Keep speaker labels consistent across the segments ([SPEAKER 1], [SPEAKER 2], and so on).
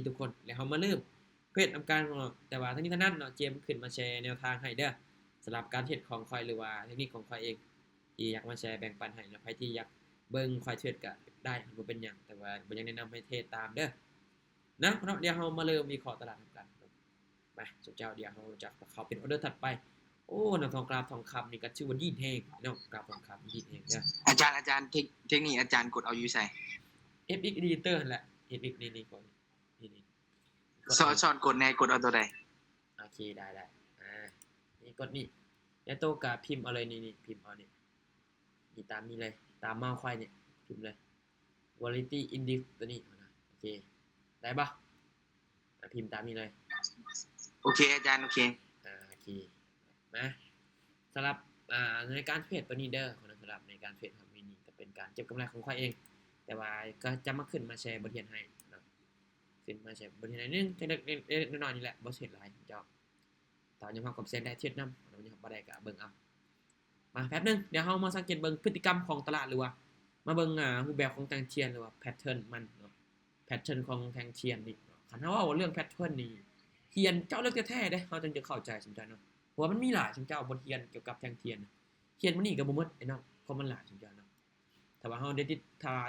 [SPEAKER 1] ทุกคนแล้วเฮามาเริ่มเพจทำการของเราแต่ว่าทั้งนี้ทั้งนั้นเนาะเจมขึ้นมาแชร์แนวทางให้เด้อสำหรับการเทรดของข่อยหรือว่าเทคนิคของข่อยเองที่อยากมาแชร์แบ่งปันให้เนาะใครที่อยากเบิ่งข่อยเทรดก็ได้บ่เป็นหยังแต่ว่าบ่อยากแนะนำให้เทรดตามเด้อนะเนาะเดี๋ยวเฮามาเริ่มวิเคราะห์ตลาดทำการไปสุดเจ้าเดี๋ยวเฮาจะเข้าเป็นออร์เดอร์ถัดไปโอ้น้ำทองกราฟทองคำนี่ก็ชื่อว่าดีดแฮงเนาะกราฟทองคำดีดแฮงเด้อ
[SPEAKER 2] อาจารย์เทคนิคอาจารย์กดเอาอยู่ใส่
[SPEAKER 1] FX Editor นั่นแหละ FX นี่ก่อนนี่
[SPEAKER 2] สอนกดในกดเอาตัวใด
[SPEAKER 1] โอเคได้นี่กดนี่แล้วโตกับพิมพ์เอาเลยนี่พิมพ์เอานี่ตามนี้เลยตามมาควายเนี่ยพิมพ์เลย Volatility Index ตัวนี้นะโอเคได้ปะพิมพ์ตามนี้เลย
[SPEAKER 2] โอเคอาจารย์โอเค
[SPEAKER 1] โอเคนะสำหรับในการเทรดตัวนี้เด้อสำหรับในการเทรดของมินิจะเป็นการเก็บกำไรของควายเองแต่ว่าก็จะมาขึ้นมาแชร์บทเรียนให้นะขึ้นมาแชร์บทเรียนนึงจะเล็กๆน้อยๆนี่แหละบ่เสร็จหลายเจ้าตอนนี้ความกับเซ็นได้เทรดนำเราจะบ่ได้ก็เบิ่งเอามาแป๊บนึงเดี๋ยวเฮามาสังเกตเบิ่งพฤติกรรมของตลาดหรือว่ามาเบิ่งรูปแบบของแทงเทียนหรือว่าแพทเทิร์นมันเนาะแพทเทิร์นของแทงเทียนนี่คันเฮาว่าเรื่องแพทเทิร์นนี่เทียนเจ้าเลือกแท้ๆเด้เฮาจึงจะเข้าใจสมใจเนาะเพราะว่ามันมีหลายสมเจ้าบ่เทียนเกี่ยวกับแทงเทียนเทียนมันนี่ก็บ่หมดไอ้เนาะเพราะมันหลายสมเจ้าเนาะถ้าว่าเฮาได้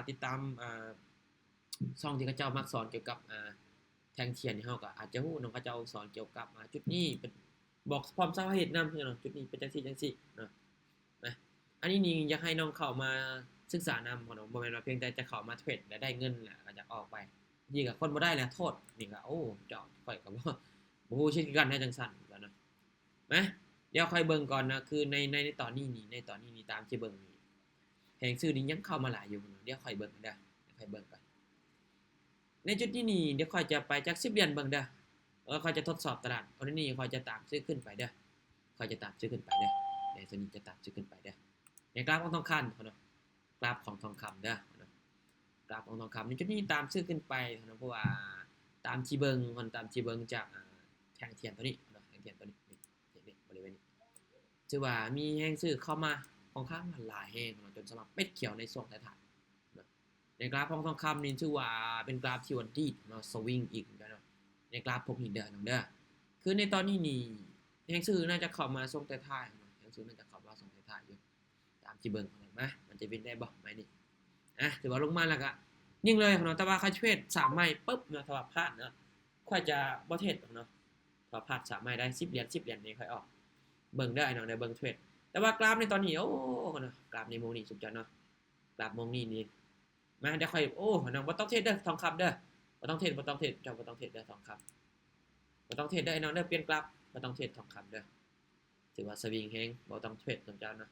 [SPEAKER 1] ติดตามช่องที่เขาเจ้ามักสอนเกี่ยวกับแทงเทียนนี่เฮาก็อาจจะฮู้เนาะเขาเจ้าสอนเกี่ยวกับจุดนี้เป็นบอกพร้อมสาเหตุนำเนาะจุดนี้เป็นจังซี่เนาะนะอันนี้นี่อยากให้น้องเข้ามาศึกษานำเนาะบ่แม่นว่าเพียงแต่จะเข้ามาเทรดและได้เงินแล้วก็จะออกไปนี่ก็คนบ่ได้แล้วโทษนี่ก็โอ้เจ้าข่อยก็บ่ฮู้เช่นกันให้จังซั่นแล้วเนาะนะเดี๋ยวค่อยเบิ่งก่อนนะคือในตอนนี้นี่ตามที่เบิ่งนี่แฮงซื้อนี่ยังเข้ามาหลายอยู่เดี๋ยวค่อยเบิ่งเด้อค่อยเบิ่งก่อนในจุดนี้นี่เดี๋ยวค่อยจะไปจัก10เหรียญเบิ่งเด้อค่อยจะทดสอบตลาดอันนี้ค่อยจะตามซื้อขึ้นไปเด้อค่อยจะตามซื้อขึ้นไปเด้อในส่วนนี้จะตามซื้อขึ้นไปเด้อในกราฟของทองคำเนาะกราฟของทองคำเด้อกราฟของทองคำในจุดนี้ตามซื้อขึ้นไปเนาะเพราะว่าตามที่เบิ่งจากแท่งเทียนตัวนี้เนาะแท่งเทียนตัวนี้นี่บริเวณนี้ถือว่ามีแฮงซื้อเข้ามาค่อนข้างหลายแฮงจนสำหรับเป็ดเขียวในช่วงท้ายๆในกราฟของทองคำนี่ถือว่าเป็นกราฟที่ว่าดีเนาะสวิงอีกเนาะในกราฟพวกนี้เด้อคือในตอนนี้นี่แฮงซื้อน่าจะเข้ามาช่วงท้ายๆเนาะแฮงซื้อน่าจะเข้ามาช่วงท้ายๆอยู่ตามที่เบิ่งนะมันจะเป็นได้บ่ไหมนี่ถือว่าลงมาแล้วก็ยิ่งเลยเนาะแต่ว่าค่าเทรด3ไม้ปึ๊บเนาะถ้าว่าพลาดเนาะค่อยจะบ่เทรดเนาะถ้าพลาด3ไม้ได้10เหรียญนี่ค่อยออกเบิ่งได้เนาะได้เบิ่งเทรดแต่ว่ากราฟในตอนนี้โอ้เนาะกราฟในโมงนี้สุดยอดเนาะกราฟโมงนี้นี่มาเดี๋ยวค่อยโอ้เนาะบ่ต้องเทรดเด้อทองคำเด้อบ่ต้องเทรดเจ้าบ่ต้องเทรดเด้อทองคำบ่ต้องเทรดเด้อไอ้น้องเด้อเปลี่ยนกราฟบ่ต้องเทรดทองคำเด้อถือว่าสวิงแฮงบ่ต้องเทรดสมเจ้าเนาะ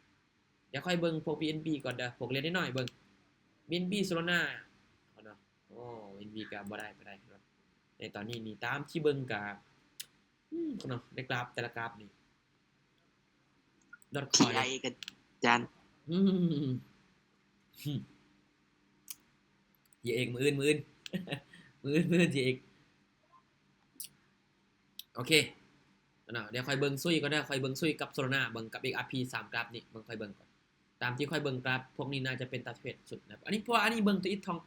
[SPEAKER 1] เดี๋ยวค่อยเบิ่งพวก BNB ก่อนเด้อพวกเรียนน้อยๆเบิ่ง BNB Solana เนาะโอ้ BNB ก็บ่ได้เนาะในตอนนี้นี่ตามที่เบิ่งก็เนาะในกราฟแต่ละกราฟนี่ดอทคอย
[SPEAKER 2] TI กับอาจารย์
[SPEAKER 1] อย่าเอกมืออื่นมืออื่นอย่าเอกโอเคเนาะเดี๋ยวค่อยเบิ่งซุยก็ได้ค่อยเบิ่งซุยกับ Solana เบิ่งกับ XRP 3กราฟนี่เบิ่งค่อยเบิ่งก่อนตามที่ค่อยเบิ่งกราฟพวกนี้น่าจะเป็นตาเทรดสุดนะอันนี้เพราะอันนี้เบิ่งตัวอีทอง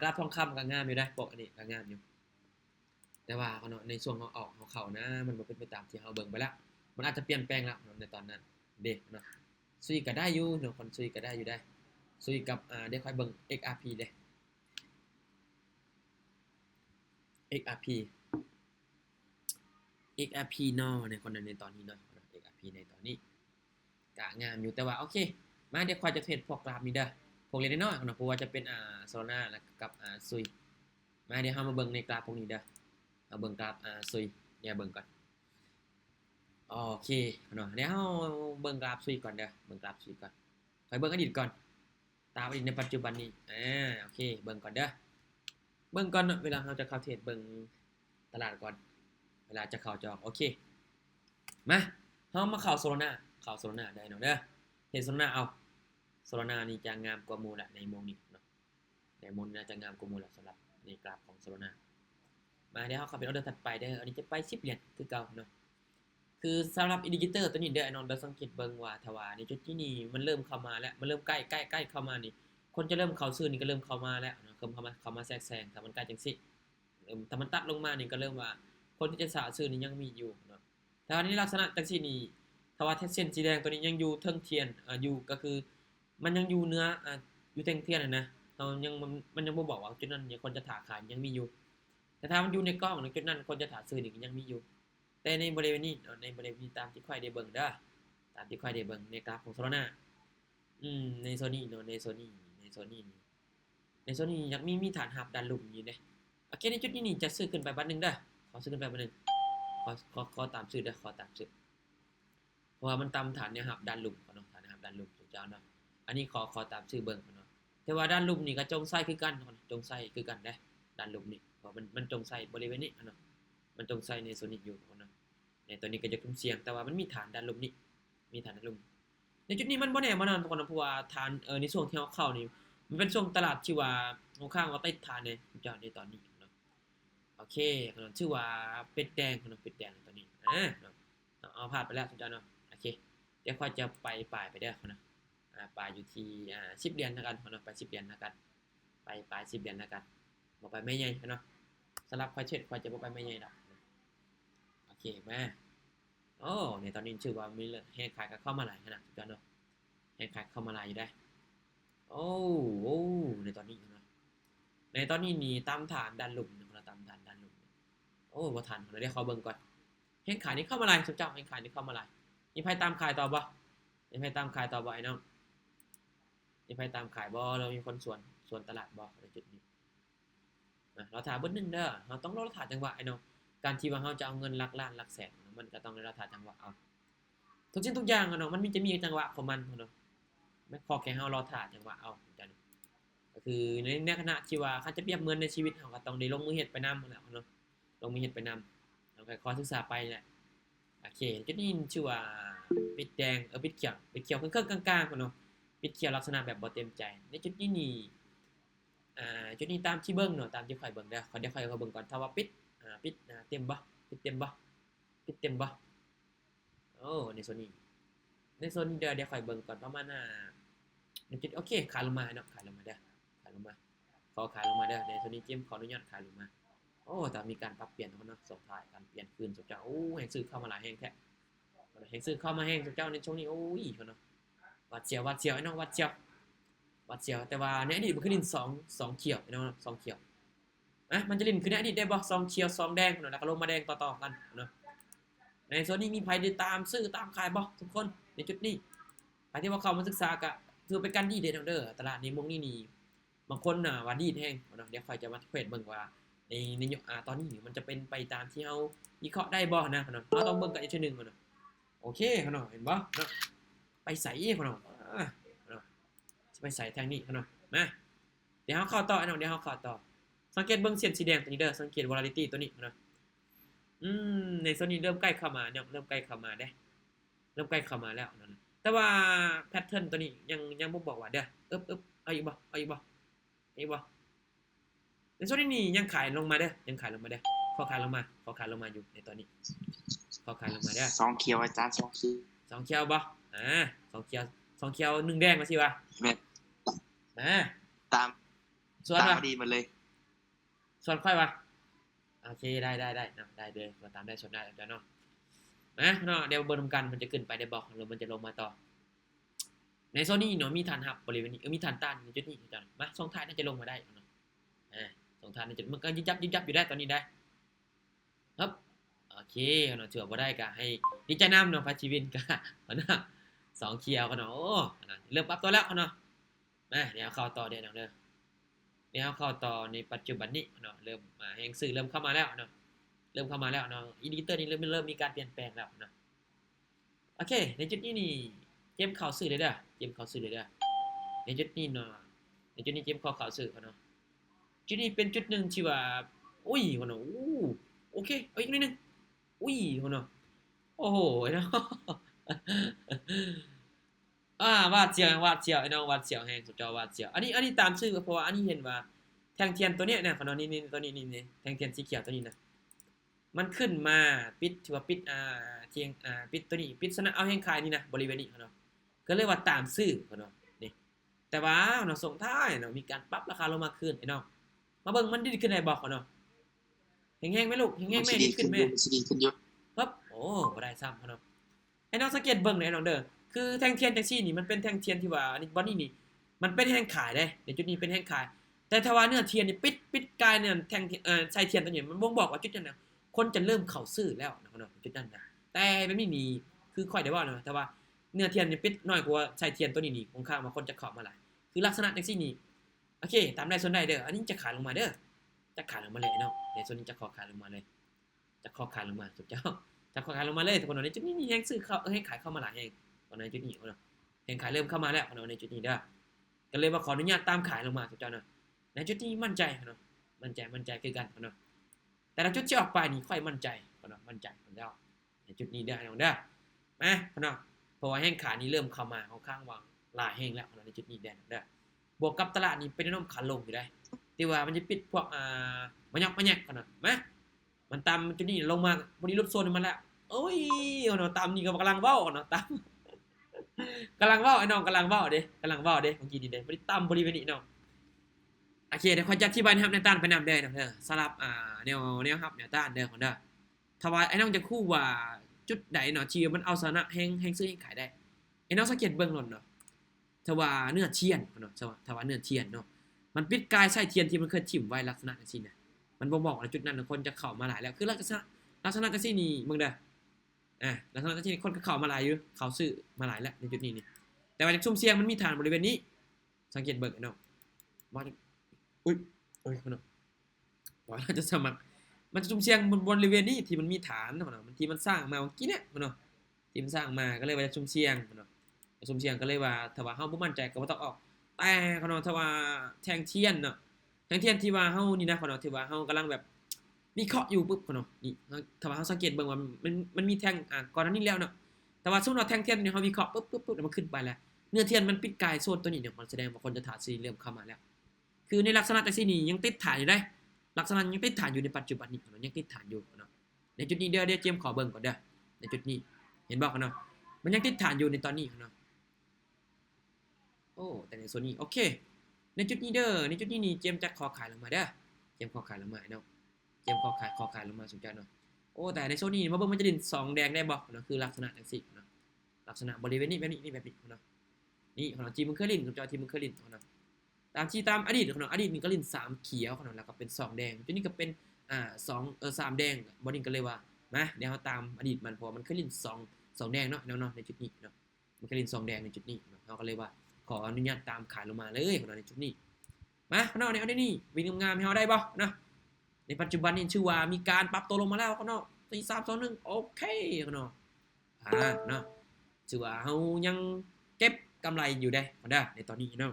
[SPEAKER 1] กราฟทองคำก็งามอยู่ได้พวกอันนี้ก็งามอยู่แต่ว่าเนาะในช่วงเฮาออกเฮาเข้านะมันบ่เป็นไปตามที่เฮาเบิ่งไปแล้วมันอาจจะเปลี่ยนแปลงแล้วในตอนนั้นเด้เนาะซุยก็ได้อยู่เนาะคนซุยก็ได้อยู่ได้ซุยกับเดี๋ยวค่อยเบิ่ง XRP เด้ XRP เนาะในคนในตอนนี้เนาะ XRP ในตอนนี้ก็งามอยู่แต่ว่าโอเคมาเดี๋ยวค่อยจะเทรดพวกกราฟนี้เด้อพวกเล็กน้อยๆเนาะเพราะว่าจะเป็นSolana แล้วกับซุยมาเดี๋ยวเฮามาเบิ่งในกราฟพวกนี้เด้อเอาเบิ่งกราฟซุยเดี๋ยวเบิ่งก่อนโอเคเนาะเดี๋ยวเฮาเบิ่งกราฟซุยก่อนเด้อเบิ่งกราฟซุยก่อนค่อยเบิ่งอดีตก่อนตามอดีตในปัจจุบันนี้โอเคเบิ่งก่อนเด้อเบิ่งก่อนเวลาเราจะเข้าเทรดเบิ่งตลาดก่อนเวลาจะเข้าจอโอเคมาเฮามาเข้าSolanaได้เนาะเด้อเห็นSolanaเอาSolanaนี่จะงามกว่าหมู่ละในโมงนี้เนาะในโมงน่าจะงามกว่าหมู่ละสำหรับในกราฟของ Solana มาเดี๋ยวเฮาเข้าเป็นออเดอร์ถัดไปเด้ออันนี้จะไป10เหรียญคือเก่าเนาะคือสำหรับอินดิเคเตอร์ตัวนี้เด้อไอ้น้องเราสังเกตเบิ่งว่าถ้าว่าในจุดที่นี่มันเริ่มเข้ามาแล้วมันเริ่มใกล้เข้ามานี่คนจะเริ่มเข้าซื้อนี่ก็เริ่มเข้ามาแล้วเนาะเข้ามาแทรกแซงถ้ามันใกล้จังซี่ ถ้ามันตัดลงมานี่ก็เริ่มว่าคนที่จะสาซื้อนี่ยังมีอยู่เนาะแต่ว่านี่ลักษณะจังซี่นี่ถ้าว่าเส้นสีแดงตัวนี้ยังอยู่เทิงเทียนอยู่ก็คือมันยังอยู่เนื้ออยู่เทิงเทียนน่ะนะเรายังมันยังบ่บอกว่าจุดนั้นยังคนจะถาขายยังมีอยู่ แต่ถ้ามันอยู่ในกล้องจุดนั้นคนจะถาซื้อนี่ก็ยังมีอยู่ แต่ในบริเวณนี้ในบริเวณนี้ตามที่ค่อยได้เบิ่งเด้อตามที่ค่อยได้เบิ่งในกราฟของ Solana ใน Sony เนาะใน Sony ใน Sony นี่ใน Sony ยังมีฐานหับดันลุ่มอยู่เด้โอเคในจุดนี้นี่จะซื้อขึ้นไปบัดนึงเด้อขอซื้อขึ้นไปบัดนึงขอตามซื้อเด้อขอตามซื้อเพราะว่ามันตามฐานเนี่ยหับดันลุ่มเนาะฐานหับดันลุ่มเจ้าเนาะอันนี้ขอตามซื้อเบิ่งเนาะแต่ว่าด้านลุ่มนี่ก็จงไส้คือกันจงไส้คือกันเด้ด้านลุ่มนี่เพราะมันจงไส้บริเวณนี้เนาะมันจงไส้ใน Sony อยู่เนาะในตัวนี้ก็จะคุ้มเสี่ยงแต่ว่ามันมีฐานด้านลุ่มนี่มีฐานด้านลุ่มในจุดนี้มันบ่แน่บ่นอนทุกคนเพราะว่าฐานในช่วงที่เฮาเข้านี่มันเป็นช่วงตลาดที่ว่าข้างๆว่าติดฐานในเจ้าในตอนนี้เนาะโอเคชื่อว่าเป็ดแดงเนาะเป็ดแดงตัวนี้เอาผ่านไปแล้วเจ้าเนาะโอเคเดี๋ยวค่อยจะไปปลายไปเด้อเนาะปลายอยู่ที่10เหรียญแล้วกันเนาะไป10เหรียญแล้วกันไปปลาย10เหรียญแล้วกันบ่ไปไม่ใหญ่เนาะสำหรับค่อยเช็ดค่อยจะบ่ไปไม่ใหญ่ดอกโอเคมาโอ้ในตอนนี้ชื่อว่ามีแฮงขายก็เข้ามาหลายขนาดเจ้าเนาะแฮงขายเข้ามาหลายอยู่ได้โอ้ในตอนนี้เนาะในตอนนี้นี่ตามฐานดันหลุมเราตามฐานดันหลุมโอ้บ่ทันเราได้ขอเบิ่งก่อนแฮงขายนี่เข้ามาหลายสุดเจ้าแฮงขายนี่เข้ามาหลายมีไผตามขายต่อบ่มีไผตามขายต่อบ่ไอ้น้องมีไผตามขายบ่เรามีคนสวนตลาดบ่ในจุดนี้เราถามเบิ่งนึงเด้อเราต้องรอถ่าจังหวะไอ้น้องการที่ว่าเฮาจะเอาเงินหลักล้านหลักแสนมันก็ต้องได้รอถ่าจังหวะเอาทุกสิ่งทุกอย่างเนาะมันจะมีจังหวะของมันเนาะไม่พอแค่เฮารอถ่าจังหวะเอาจังก็คือในขณะที่ว่าคันจะเปรียบเหมือนในชีวิตเฮาก็ต้องได้ลงมือเฮ็ดไปนำนั่นแหละเนาะลงมือเฮ็ดไปนำแล้วก็ขอศึกษาไปแหละโอเคจุดนี้ชื่อว่าปิดแดงปิดเขียวเครื่องๆกลางๆเนาะปิดเขียวลักษณะแบบบ่เต็มใจในจุดนี้นี่จุดนี้ตามที่เบิ่งเนาะตามที่ข่อยเบิ่งเด้อเดี๋ยวข่อยก็เบิ่งก่อนถ้าว่าปิดเต็มบ่ปิดเต็มบ่ปิดเต็มบ่โอ้ในโซนนี้เดี๋ยวข่อยเบิ่งก่อนประมาณในจุดโอเคขายลงมาเนาะขายลงมาเด้อขายลงมาขอขายลงมาเด้อในโซนนี้เจมขออนุญาตขายลงมาโอ้แต่มีการปรับเปลี่ยนเนาะส่งท้ายการเปลี่ยนคืนสุดเจ้าโอ้แห่งซื้อเข้ามาหลายแห่งแท้แห่งซื้อเข้ามาแห่งสุดเจ้าในช่วงนี้โอ้ยเนาะวัดเสียวไอ้น้องวัดเสียวแต่ว่าในอดีตมันคือลิ้น2เขียวไอ้น้อง2เขียวมันจะลิ้นคือในอดีตได้บ่2เขียว2แดงเนาะแล้วก็ลงมาแดงต่อๆกันเนาะในโซนนี้มีไผได้ตามซื้อตามขายบ่ทุกคนในจุดนี้ใครที่ว่าเข้ามาศึกษาก็ถือเป็นการดีเด้อเด้อตลาดนี้มงนี่บางคนน่ะว่าดีแฮงเนาะเดี๋ยวค่อยจะมาเทรดเบิ่งว่าในตอนนี้มันจะเป็นไปตามที่เฮาวิเคราะห์ได้บ่นะเนาะเราต้องเบิ่งกันอีกทีนึงเนาะโอเคเนาะเห็นบ่เนาะไปใส่เนาะสิไปใส่ทางนี้เนาะมาเดี๋ยวเฮาเข้าต่อเนาะเดี๋ยวเฮาเข้าต่อสังเกตเบิ่งเส้นสีแดงตัวนี้เด้อสังเกต volatility ตัวนี้เนาะในโซนนี้เริ่มใกล้เข้ามาเนี่ยเริ่มใกล้เข้ามาเด้เริ่มใกล้เข้ามาแล้วนั่นแต่ว่าแพทเทิร์นตัวนี้ยังบ่บอกว่าเด้อเอาอีกบ่ในโซนนี้ยังขายลงมาเด้อยังขายลงมาเด้อขอขายลงมาอยู่ในตอนนี้ขอขายลงมาเด้อ
[SPEAKER 2] 2เขียวอาจารย์2เขียว
[SPEAKER 1] 2เขียวบ่2เขียว1แดงมาสิวะ
[SPEAKER 2] ตาม
[SPEAKER 1] ส่วนว่า
[SPEAKER 2] ดีมาเลย
[SPEAKER 1] ส่วนค่อยวะโอเคได้เนาะได้เลยมาตามได้ชนได้เนาะเนาะเดี๋ยวเบิ่งกันมันจะขึ้นไปได้บ่หรือมันจะลงมาต่อในโซนนี้เนาะมีฐานหับบริเวณนี้มีฐานต้านในจุดนี้จังมาส่งท้ายน่าจะลงมาได้เนาะส่งท้ายในจุดมันก็ยิบยับอยู่ได้ตอนนี้ได้ครับโอเคเนาะเชื่อบ่ได้ก็ให้ดีใจนำเนาะพาชีวินก็เนาะ2เขียวเนาะโอ้เริ่มปรับตัวแล้วเนาะเดี๋ยวเข้าต่อเด้อแล้วเข้าต่อในปัจจุบันนี้เนาะเริ่มแห่งสื่อเริ่มเข้ามาแล้วเนาะอีดิเตอร์นี่เริ่มมีการเปลี่ยนแปลงแล้วเนาะโอเคในจุดนี้นี่เกมเข้าสื่อเลยเด้อในจุดนี้เนาะในจุดนี้เกมเข้าสื่อเนาะจุดนี้เป็นจุดนึงที่ว่าอุ้ยเนาะโอเคเอาอีกนิดนึงอุ้ยเนาะโอ้โหเนาะวาดเสียวไอ้น้องวาดเสียวแฮงสุดยอดวาดเสียวอันนี้ตามชื่อเพราะว่าอันนี้เห็นว่าแทงเทียนตัวเนี้ยเนี่ยของนี่ตัวนี้นี่แทงเทียนสีเขียวตัวนี้นะมันขึ้นมาปิดถือว่าปิดเทียงปิดตัวนี้ปิดสนะเอาแห่งขายนี่นะบริเวณนี้เนาะก็เรียกว่าตามชื่อเนาะนี่แต่ว่าเนาะส่งท้ายเนาะมีการปรับราคาลงมาขึ้นไอ้น้องมาเบิ่งมันดีขึ้นได้บ่เนาะ แห้งๆไหมลูกแห้งๆไหม
[SPEAKER 2] สิ
[SPEAKER 1] ดี
[SPEAKER 2] ดี
[SPEAKER 1] ขึ้
[SPEAKER 2] ขึ้
[SPEAKER 1] น
[SPEAKER 2] น
[SPEAKER 1] ไหม
[SPEAKER 2] อยู่สิดีขึ้นอยู่
[SPEAKER 1] ปึ๊บโอ้บ่ได้ซ้ำพ่อเนาะไอ้น้องสังเกตเบิ่งเลยน้องเด้อคือแท่งเทียนจังซี่นี่มันเป็นแท่งเทียนที่ว่าอันนี้บ่นี่มันเป็นแท่งขายเด้ในจุดนี้เป็นแท่งขายแต่ถ้าว่าเนื้อเทียนนี่ปิดกายเนี่ยแท่งใส่เทียนตัวนี้มันบ่งบอกว่าจุดนั้นน่ะคนจะเริ่มเข้าซื้อแล้วนะพ่อเนาะจุดนั้นน่ะแต่มันไม่มีคือค่อยได้ว่าเนาะแต่ว่าเนื้อเทียนนี่ปิดน้อยกว่าใส่เทียนตัวนี้คงค่าว่าคนจะเข้ามาหลายคือลักษณะจังซี่นี่โอเคตามได้ส่วนใดเด้ออันนี้จะขายลงมาเด้อจะขายลงมาเลยเนาะในส่วนนี้จะขอขายลงมาเลยจะขอขายลงมาสุดเจ้าจะขอขายลงมาเลยทุกคนในจุดนี้นี่แฮงซื้อเข้าให้ขายเข้ามาหลายแฮงตอนในจุดนี้เนาะแฮงขายเริ่มเข้ามาแล้วในจุดนี้เด้อก็เลยว่าขออนุญาตตามขายลงมาสุดเจ้าเนาะในจุดนี้มั่นใจเนาะมั่นใจคือกันเนาะแต่ละจุดที่ออกไปนี่ค่อยมั่นใจเนาะมั่นใจของเจ้าในจุดนี้เด้อเด้อมาเนาะเพราะว่าแฮงขายนี้เริ่มเข้ามาค่อนข้างวางหลายแฮงแล้วในจุดนี้เด้อบวกกับตลาดนี้เป็นแนวโน้มขาลงอยู่ได้ที่ว่ามันจะปิดพวกมันยักมันแยกกันนะมามันตามจุดนี้ลงมาวันนี้ลดโซนมาแล้วโอ้ยเนาะตามนี่ก็กำลังเว้าเนาะตามกำลังเว้าไอ้น้องกำลังเว้าเด้เมื่อกี้นี่เด้บ่ได้ตามบริเวณนี้เนาะโอเคเดี๋ยวขอจัดที่บ้านครับในต้านไปนำเด้อเด้อสลับแนวครับแนวต้านเด้อของเด้อถ้าว่าไอ้น้องจะคู่ว่าจุดใดเนาะที่มันเอาสนะแฮงซื้อแฮงขายได้ไอ้น้องสังเกตเบิ่งหล่นเนาะถ้าว่าเนื้อเทียนเนาะถ้าว่าเนื้อเทียนเนาะมันปิดกายใส่เทียนที่มันเคยถิ่มไว้ลักษณะจังซี่น่ะมันบ่งบอกว่าจุดนั้นคนจะเข้ามาหลายแล้วคือลักษณะจังซี่นี่มึงเด้อลักษณะจังซี่คนก็เข้ามาหลายอยู่เขาซื้อมาหลายแล้วในจุดนี้นี่แต่ว่าจากซุ่มเสียงมันมีฐานบริเวณนี้สังเกตเบิ่งเนาะบ่อุ้ยเนาะว่าเราจะสมัครมันจะซุ่มเสียงบริเวณนี้ที่มันมีฐานเนาะมันที่มันสร้างมาเมื่อกี้เนี่ยเนาะที่มันสร้างมาก็เลยว่าจะซุ่มเสียงเนาะซุ่มเสียงก็เลยว่าถ้าว่าเฮาบ่มั่นใจก็บ่ต้องออกแต่เนาะถ้าว่าแทงเทียนเนาะแทงเทียนที่ว่าเฮานี่นะเนาะที่ว่าเฮากำลังแบบวิเคราะห์อยู่ปุ๊บเนาะนี่ถ้าว่าเฮาสังเกตเบิ่งว่ามันมีแทงก่อนหน้านี้แล้วเนาะแต่ว่าสมมุติว่าแทงเทียนเนี่ยเฮาวิเคราะห์ปุ๊บแล้วมันขึ้นไปแล้วเนื้อเทียนมันปิดกายโซนตัวนี้เนี่ยมันแสดงว่าคนจะถาซื้อเริ่มเข้ามาแล้วคือในลักษณะจังซี่นี่ยังติดฐานอยู่ได้ลักษณะยังติดฐานอยู่ในปัจจุบันนี้เนาะยังติดฐานอยู่เนาะในจุดนี้เดี๋ยวเจมขอเบิ่งก่อนเด้อในจุดนี้เห็นบ่เนาะมันยังติดฐานอยู่ในตอนนี้เนาะโอ้แต่ในโซนนี้โอเคในจุดนี้เด้อในจุดนี้นี่เจมจะขอขายลงมาเด้อเจมขอขายลงมาเนาะเจมขอขายลงมาสุดยอดเนาะโอ้แต่ในโซนนี้มาเบิ่งมันจะดิน2แดงได้บ่เนาะคือลักษณะจังซี่เนาะลักษณะบริเวณนี้แบบนี้แบบนี้เนาะนี่ของทีมมึงเคยลินสุดยอดทีมมึงเคยลินเนาะตามอดีตของอดีตนี่ก็ลิน3เขียวของแล้วก็เป็น2แดงจุดนี้ก็เป็น3แดงบ่นี่ก็เลยว่ามาเดี๋ยวเฮาตามอดีตมันเพราะมันเคยลิน2แดงเนาะในจุดนี้เนาะมันเคยลิน2แดงในจุดนี้เฮาก็เลยว่าขออนุญาตตามขายลงมาเลยของเราในจุดนี้มาเนาะเอาได้นี่วิ่งงามๆให้เฮาได้บ่เนาะในปัจจุบันนี่ชื่อว่ามีการปรับตัวลงมาแล้วเนาะ4 3 2 1โอเคเนาะเนาะชื่อว่าเฮายังเก็บกำไรอยู่ได้ในตอนนี้เนาะ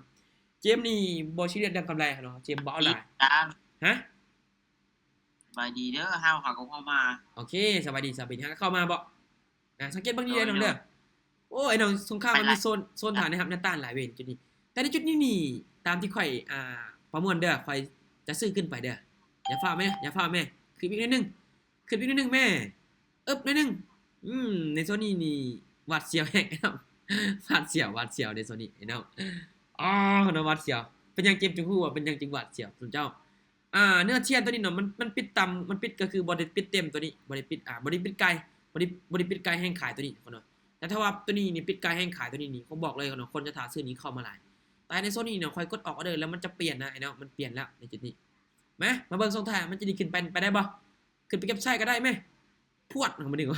[SPEAKER 1] เจมนี่บ่ซีเรียสเรื่องกำไรเนาะเจมบ่เอาหลายฮะ
[SPEAKER 3] สบายดีเด้อห้าวหาก็เข้ามา
[SPEAKER 1] โอเคสบายดีเข้ามาบ่สังเกตเบิ่งดีๆน้องเด้อโอ้ไอ้น้องสงครามมันมีโซนฐานนะครับหน้าต้านหลายเว้นจุดนี้แต่ในจุดนี้นี่ตามที่ข่อยประมวลเด้อข่อยจะซื้อขึ้นไปเด้ออย่าฟ้าวแม่ขึ้นอีกนิดนึงแม่นิดนึงในโซนนี้นี่หวาดเสียวแฮงเนาะหวาดเสียวในโซนนี้ไอ้น้องเนาะหวาดเสียวเป็นยังเจ็บจังฮู้ว่าเป็นยังจึงหวาดเสียวสุดเจ้าเนื้อเทียนตัวนี้เนาะมันปิดต่ำมันปิดก็คือบ่ได้ปิดเต็มตัวนี้บ่ได้ปิดบ่ได้ปิดไกลบ่ได้ปิดไกลแห้งขายตัวนี้เนาะแต่ถ้าว่าตัวนี้นี่ปิดไกลแห้งขายตัวนี้นี่ผมบอกเลยเนาะคนจะถาซื้อนี้เข้ามาหลายแต่ในโซนนี้เนาะค่อยกดออกเอาเด้อแล้วมันจะเปลี่ยนนะไอ้เนาะมันเปลี่ยนแล้วในจุดนี้มาเบิ่งทรงท้ายมันจะดีขึ้นไปได้บ่ขึ้นไปเก็บใช้ก็ได้มั้ยพวดมาดึง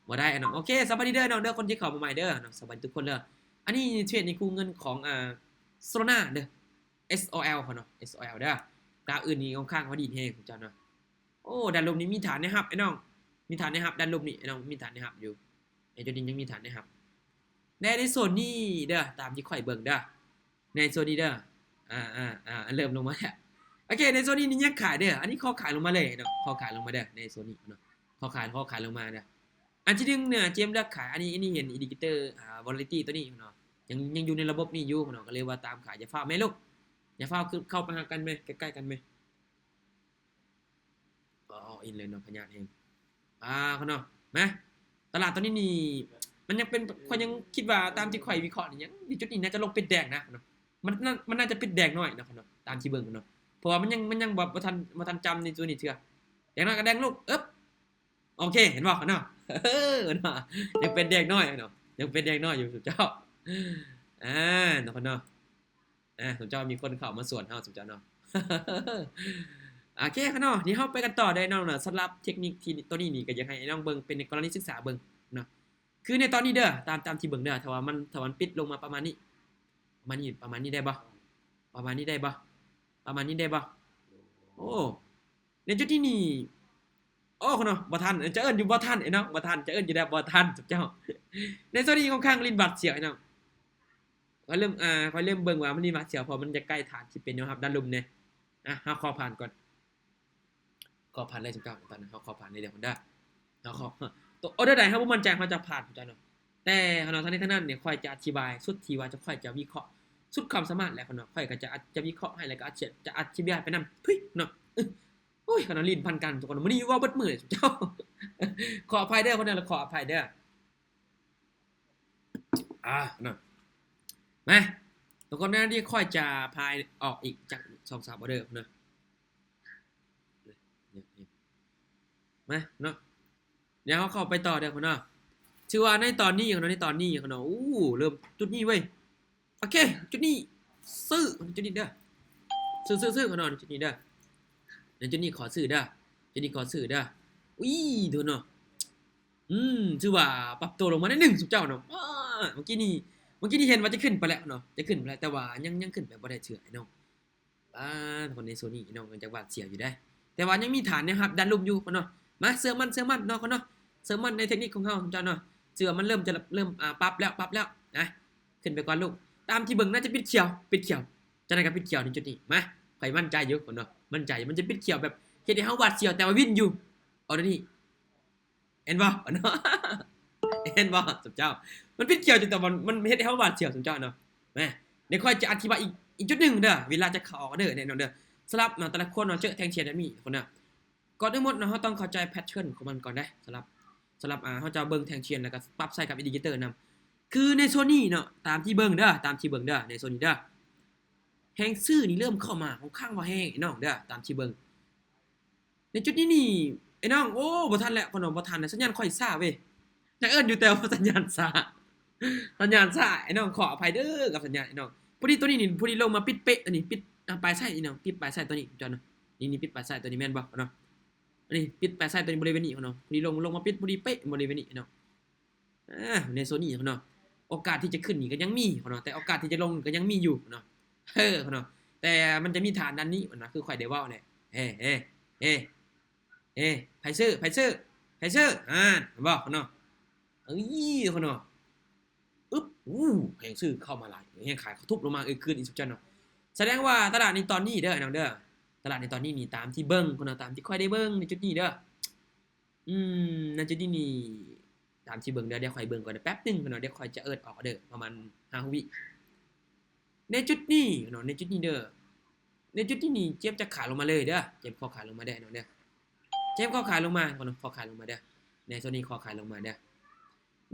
[SPEAKER 1] บ่ได้เนาะโอเคสวัสดีเด้อน้องเด้อคนที่เข้ามาใหม่เด้อเนาะสวัสดีทุกคนเด้ออันนี้เทรดนี่คือเงินของโซลาร่าเด้อ SOL เนาะ SOL เด้อกราฟอื่นนี่ค่อนข้างว่าดีแฮงคุณเจ้าเนาะโอ้ด้านลบนี้มีฐานนะครับไอ้น้องมีฐานนะครับด้านลบนี่ไอ้น้องมีฐานนะครับอยู่ไอ้จุดนี้ยังมีฐานนะครับในโซนนี้เด้อตามที่ข่อยเบิ่งเด้อในโซนนี้เด้อเริ่มลงมาแล้วโอเคในโซนนี้นี่ยังขายเด้ออันนี้ขอขายลงมาเลยเนาะขอขายลงมาเด้อในโซนนี้เนาะขอขายลงมาเด้ออันที่1เนี่ยเจมเลือกขายอันนี้เห็นอินดิเคเตอร์volatility ตัวนี้เนาะยังอยู่ในระบบนี้อยู่เนาะก็เลยว่าตามขายอย่าฟ้าวแม่ลูกอย่าฟ้าวคือเข้าไปหากันมั้ยใกล้ๆกันมั้ยอินเลยเนาะพญาเองเขาเนาะมาตลาดตอนนี้นี่มันยังเป็นข่อยยังคิดว่าตามที่ข่อยวิเคราะห์นี่ยังจุดนี้น่าจะลงเป็นแดงนะเนาะมันน่าจะปิดแดงหน่อยเนาะตามที่เบิ่งเนาะ ราะว่ามันยังบ่ทันจำในตัวนี้เถื่อแดงน้อยก็แดงลูกอึ๊บโอเคเห็นบ่เนาะเนาะยังเป็นเด็กน้อยเนาะยังเป็นเด็กน้อยอยู่สุดเจ้าเนาะเนาะสุดเจ้ามีคนเข้ามาสวนเฮาสุดเจ้าเนาะ โอเคค่ะเนาะนี่เฮาไปกันต่อได้น้องเนาะสำหรับเทคนิคที่ตัวนี้นี่ก็อยากให้น้องเบิ่งเป็นในกรณีศึกษาเบิ่งเนาะคือในตอนนี้เด้อตามที่เบิ่งเด้อถ้าว่ามันปิดลงมาประมาณนี้ได้บ่ประมาณนี้ได้บ่โอ้ในจุดที่นี่โอ้ค่ะเนาะบ่ทันจะเอิ้นอยู่บ่ทันไอ้น้องบ่ทันจะเอิ้นอยู่ได้บ่ทันเจ้าในส่วนนี้ค่อนข้างลิ้นบัดเสียวไอ้น้องค่อยเริ่มเบิ่งว่ามันลิ้นบัดเสียวเพราะมันจะใกล้ฐานที่เป็นเนาะครับด้านลุ่มเนี่ยเฮาขอผ่านก่อนขอผ่านเลยเจ้าตอนนั้นเฮาขอผ่านเลยเดี๋ยวได้เฮาขอตัวออเดอร์ใดเฮาบ่มั่นใจเฮาจะผ่านเจ้าเนาะแต่เนาะทั้งนี้ทั้งนั้นเนี่ยค่อยจะอธิบายสุดที่ว่าจะค่อยจะวิเคราะห์สุดความสามารถแล้วเนาะค่อยก็จะวิเคราะห์ให้แล้วก็จะอธิบายไปนำทุยเนาะโอ้ยขนาดลิ้นพันกันทุกคนมื้อนี้ว่าเบิดมื้อเจ้า ขออภัยเด้อคนนั้นขออภัยเด้อเนาะมาทุกคนนะที่ค่อยจะพายออกอีกจาก2-3ออเดอร์เนาะมาเนาะเดี๋ยวเขาเข้าไปต่อเด้อคนเนาะชื่อว่าในตอนนี้คนเนาะเริ่มจุดนี้เว้ยโอเคจุดนี้ซื้อจุดนี้เด้อซื้อคนเนาะจุดนี้เด้อเดี๋ยวจุดนี้ขอซื้อเด้อจุดนี้ขอซื้อเด้อดูเนาะชื่อว่าปรับตัวลงมาได้1สุดเจ้าเนาะเมื่อกี้นี่เห็นว่าจะขึ้นไปแล้วเนาะจะขึ้นไปแล้วแต่ว่ายังขึ้นไปบ่ได้เชื่อไอ้น้องคนในโซนี่น้องจังหวัดเสียอยู่ได้แต่ว่ายังมีฐานนะครับดันลุมอยู่เนาะมาเสื้อมันเนาะเนาะเสื้อมันในเทคนิคของเฮาเจ้าเนาะเสื้อมันเริ่มปรับแล้วนะขึ้นไปก่อนลูกตามที่เบิ่งน่าจะปิดเขียวจังได๋ก็ปิดเขียวในจุดนี้มาใครมั่นใจอยู่เนาะมั่นใจมันจะปิดเขียวแบบเฮ็ดให้เฮาหวาดเสียวแต่ว่าวินอยู่เอาเดี๋ยวนี้เห็นบ่เนาะเห็นบ่สุดเจ้ามันปิดเขียวจนแต่มันเฮ็ดให้เฮาหวาดเสียวสุดเจ้าเนาะแม่เดี๋ยวค่อยจะอธิบายอีกจุดนึงเด้อเวลาจะเข้าออกเด้อเนี่ยเด้อสำหรับเนาะแต่ละคนเนาะเจอแทงเชียร์ได้มีคนน่ะก่อนอื่นหมดเนาะเฮาต้องเข้าใจแพทเทิร์นของมันก่อนได้สำหรับเฮาจะเบิ่งแทงเชียร์แล้วก็ปรับใส่กับอินดิเคเตอร์นำคือในโซนนี้เนาะตามที่เบิ่งเด้อในโซนนี้เด้อแฮงซื่อนี่เริ่มเข้ามาค่อนข้างว่าแฮงไอ้น้องเด้อตามที่เบิ่งในจุดนี้นี่ไอ้น้องโอ้บ่ทันแล้วคนน้องบ่ทันนะสัญญาณค่อยซ่าเว้ยจักเอิ้นอยู่แต่ว่าสัญญาณซ่าไอ้น้องขออภัยเด้อกับสัญญาณไอ้น้องพอดีตัวนี้นี่พอดีลงมาปิดเป๊ะอันนี้ปิดปลายไส้อีน้องปิดปลายไส้ตัวนี้จอเนาะนี่ปิดปลายไส้ตัวนี้แม่นบ่เนาะอันนี้ปิดปลายไส้ตัวนี้บริเวณนี้เนาะพอดีลงมาปิดพอดีเป๊ะบริเวณนี้เนาะในโซนนี้เนาะโอกาสที่จะขึ้นนี่ก็ยังมีเนาะแต่โอกาสที่จะลงก็ยังมีอยู่เนาะเนาะแต่มันจะมีฐานด้านนี้เนาะคือค่อยได้เว้าเนี่ยไผซื้อบอกเนาะเนาะอึ๊บแห่งซื้อเข้ามาหลายแห่งขายเขาทุบลงมาคืนอีกสุดจังเนาะแสดงว่าตลาดในตอนนี้เด้อน้องเด้อตลาดในตอนนี้นี่ตามที่เบิ่งคนเนาะตามที่ค่อยได้เบิ่งในจุดนี้เด้อในจุดนี้นี่ตามที่เบิ่งเด้อเดี๋ยวค่อยเบิ่งก่อนแป๊บนึงเนาะเดี๋ยวค่อยจะเอิ้นออกเด้อประมาณ5วิในจุดนี้เนาะในจุดนี้เด้อในจุดที่นี่เจ็บจะขายลงมาเลยเด้อเจ็บคอขายลงมาได้เนาะเด้อเจ็บคอขายลงมาคนเนาะคอขายลงมาเด้อในโซนนี้คอขายลงมาเด้อ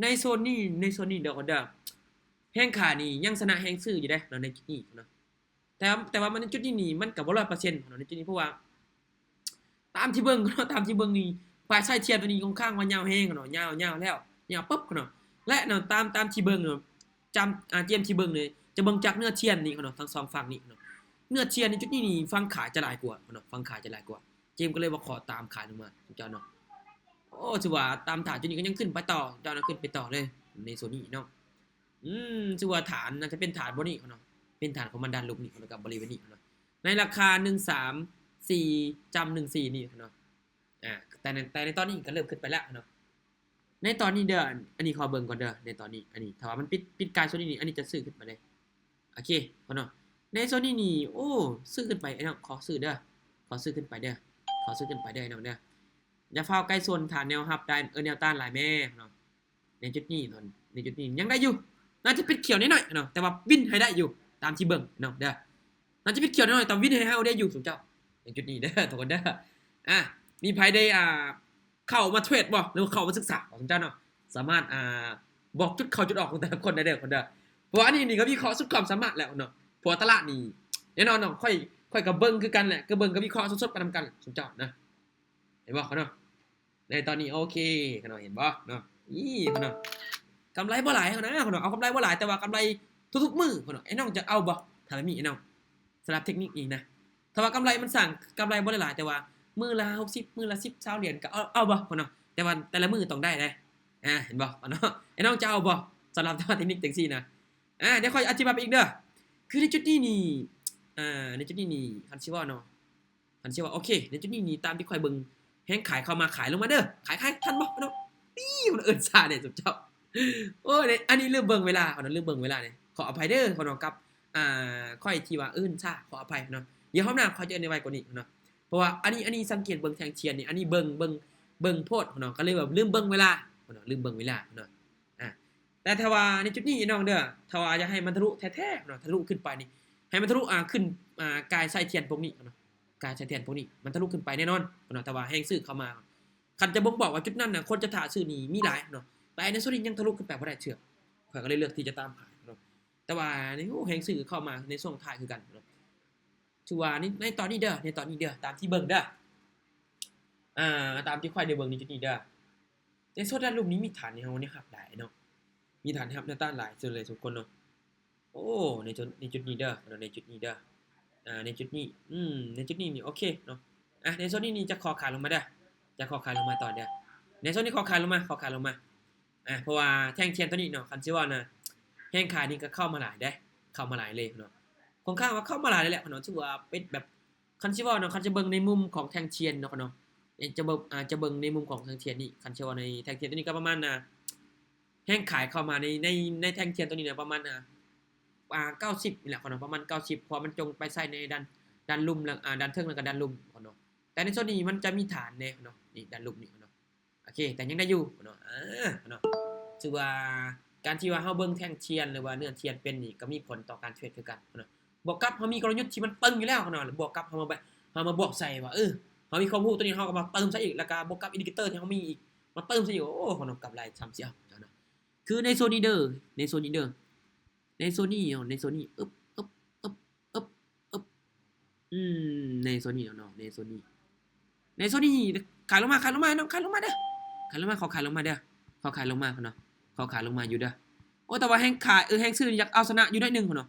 [SPEAKER 1] ในโซนนี้เด้อคนเด้อแห้งขานี่ยังชนะแห้งซื้ออยู่ได้เนาะในจุดนี้เนาะแต่ว่ามันในจุดนี้นี่มันก็บ่ 100% เนาะในจุดนี้เพราะว่าตามที่เบิ่งเนาะนี่ปลายไส้เทียนตัวนี้ค่อนข้างว่ายาวแฮงเนาะยาวแล้วยาวปึ๊บเนาะและเนาะตามที่เบิ่งเนาะเจียมที่เบิ่งเลยจะเบิ่งจากเนื้อเทียนนี่เนาะทั้งสองฝั่งนี่เนาะเนื้อเทียนในจุดนี้นี่ฝั่งขายจะหลายกว่าเนาะฝั่งขายจะหลายกว่าเจมก็เลยว่าขอตามขายลงมาเจ้าเนาะโอ้ถือว่าตามฐานจุดนี้ก็ยังขึ้นไปต่อเจ้าเนาะขึ้นไปต่อเลยในโซนนี้เนาะถือว่าฐานน่าจะเป็นฐานบ่นี่เนาะเป็นฐานของมันดันลุกนี่เนาะกับบริเวณนี้เนาะในราคา134จำ14นี่เนาะแต่ในตอนนี้ก็เริ่มขึ้นไปแล้วเนาะในตอนนี้เด้ออันนี้ขอเบิ่งก่อนเด้อในตอนนี้อันนี้ถ้าว่ามันปิดกายโซนนี้อันนี้จะซื้อขึ้นมาเลยโอเคเนาะในโซนนี้นี่โอ้ซื้อขึ้นไปไอ้น้องขอซื้อขึ้นไปเด้อน้องเด้ออย่าฟ้าวใกล้โซนฐานแนวรับได้แนวต้านหลายแม่เนาะในจุดนี้เนาะในจุดนี้ยังได้อยู่น่าจะปิดเขียวนิดหน่อยเนาะแต่ว่าวินให้ได้อยู่ตามที่เบิ่งเนาะเด้อน่าจะปิดเขียวนิดหน่อยแต่วินให้เฮาได้อยู่สุดเจ้าในจุดนี้เด้อทุกคนเด้อมีไผได้เข้ามาเทรดบ่หรือเข้ามาศึกษาของเจ้าเนาะสามารถบอกจุดเข้าจุดออกของแต่ละคนได้เด้อคนเด้อเพราะอันนี้ก็วิเคราะห์สุดความสามารถแล้วเนาะเพราะตลาดนี่แน่นอนเนาะค่อย ค่อยก็เบิ่งคือกันแหละก็เบิ่งก็วิเคราะห์สดๆไปนำกันสุดยอดนะเห็นบ่เขาเนาะในตอนนี้โอเคเขาเนาะเห็นบ่เนาะนี่เขาเนาะกำไรบ่หลายเขานะเขาเนาะเอากำไรบ่หลายแต่ว่ากำไรทุกๆมื้อเขาเนาะไอ้น้องจะเอาบ่ถ้าไม่มีไอ้น้องสำหรับเทคนิคนี้นะถ้าว่ากำไรมันสั่งกำไรบ่หลายแต่ว่ามื้อละ60มื้อละ10 20เหรียญก็เอาบ่เขาเนาะแต่ว่าแต่ละมื้อต้องได้เห็นบ่เขาเนาะไอ้น้องจะเอาบ่สำหรับเทคนิคจังซี่นะเดี๋ยวค่อยอธิบายไปอีกเด้อคือในจุดนี้นี่ในจุดนี้นี่คันสิว่าเนาะคันสิว่าโอเคในจุดนี้นี่ตามที่ค่อยเบิ่งแฮงขายเข้ามาขายลงมาเด้อขายทันบ่เนาะนี่มันเอิ้นซ่าเนี่ยสุดเจ้าโอ้ยอันนี้ลืมเบิ่งเวลาเขาเนาะลืมเบิ่งเวลาเนี่ยขออภัยเด้อเขาเนาะกับค่อยที่ว่าเอิ้นซ่าขออภัยเนาะเดี๋ยวรอบหน้าเขาจะเอิ้นไวกว่านี้เนาะเพราะว่าอันนี้สังเกตเบิ่งแทงเทียนนี่อันนี้เบิ่งโพดเนาะก็เลยแบบลืมเบิ่งเวลาเนาะลืมเบิ่งเวลาเนาะแต่ถ้าว่าในจุดนี้น้องเด้อถ้าว่าอยากให้มันทะลุแท้ๆเนาะทะลุขึ้นไปนี่ให้มันทะลุขึ้นกายไส้เทียนพวกนี้เนาะกายไส้เทียนพวกนี้มันทะลุขึ้นไปแน่นอนเนาะแต่ว่าแฮงซื้อเข้ามาคันจะบ่งบอกว่าจุดนั้นน่ะคนจะถ่าซื้อนี่มีหลายเนาะแต่ในส่วนนี้ยังทะลุขึ้นไปบ่ได้เชื่อข้อยก็เลยเลือกที่จะตามขายเนาะแต่ว่านี่โอ้แฮงซื้อเข้ามาในช่วงท้ายคือกันเนาะถือว่าในตอนนี้เด้อตามที่เบิ่งเด้อตามที่ค่อยได้เบิ่งในจุดนี้เด้อในส่วนด้านรูปนี้มีฐานให้เฮาเนี่ยครับได้เนาะมีฐานให้ครับแนวต้านหลายสุดเลยทุกคนเนาะโอ้ในจุดนี้เด้อในจุดนี้เด้อในจุดนี้ในจุดนี้นี่โอเคเนาะในโซนนี้นี่จะคอขาลงมาเด้อจะคอขาลงมาต่อเด้อในโซนนี้คอขาลงมาเพราะว่าแท่งเทียนตัวนี้เนาะคันสิว่านะแท่งขานี่ก็เข้ามาหลายเด้เข้ามาหลายเลยเนาะค่อนข้างว่าเข้ามาหลายเลยแหละเนาะถือว่าเป็นแบบคันสิว่าเนาะคันจะเบิ่งในมุมของแท่งเทียนเนาะจะเบิ่งในมุมของแท่งเทียนนี่คันสิว่าในแท่งเทียนตัวนี้ก็ประมาณแห้งขายเข้ามาในแท่งเทียนตัวนี้เนี่ยประมาณ90นี่แหละเนาะประมาณ90พอมันจงไปใส่ในดันลุ่มแล้วดันเทิงแล้วก็ดันลุ่มเนาะแต่ในโซนนี้มันจะมีฐานแน่เนาะนี่ดันลุ่มนี่เนาะโอเคแต่ยังได้อยู่เนาะเนาะถือว่าการที่ว่าเฮาเบิ่งแท่งเทียนหรือว่าเนื้อเทียนเป็นนี่ก็มีผลต่อการเทรดคือกันเนาะบวกกับเฮามีกลยุทธ์ที่มันตึงอยู่แล้วเนาะบวกกับเฮามาบวกใส่ว่าเฮามีความรู้ตัวนี้เฮาก็มาเติมใส่อีกแล้วก็บวกกับอินดิเคเตอร์ที่เฮามีอีกมาเติมใส่อีกโอ้เนาะกำไรซ้ำเสียเนาะคือในโซนนี้เด้อในโซนนี้ในโซนนี้ในโซนนี้ในโซนนี้เนาะในโซนนี้ขายลงมาน้องขายลงมาเด้อขายลงมาขอขายลงมาเด้อขอขายลงมาเนาะขอขายลงมาอยู่เด้อโอ้แต่ว่าแฮงขายแฮงซื้ออยากเอาชนะอยู่ได้นึงเนาะ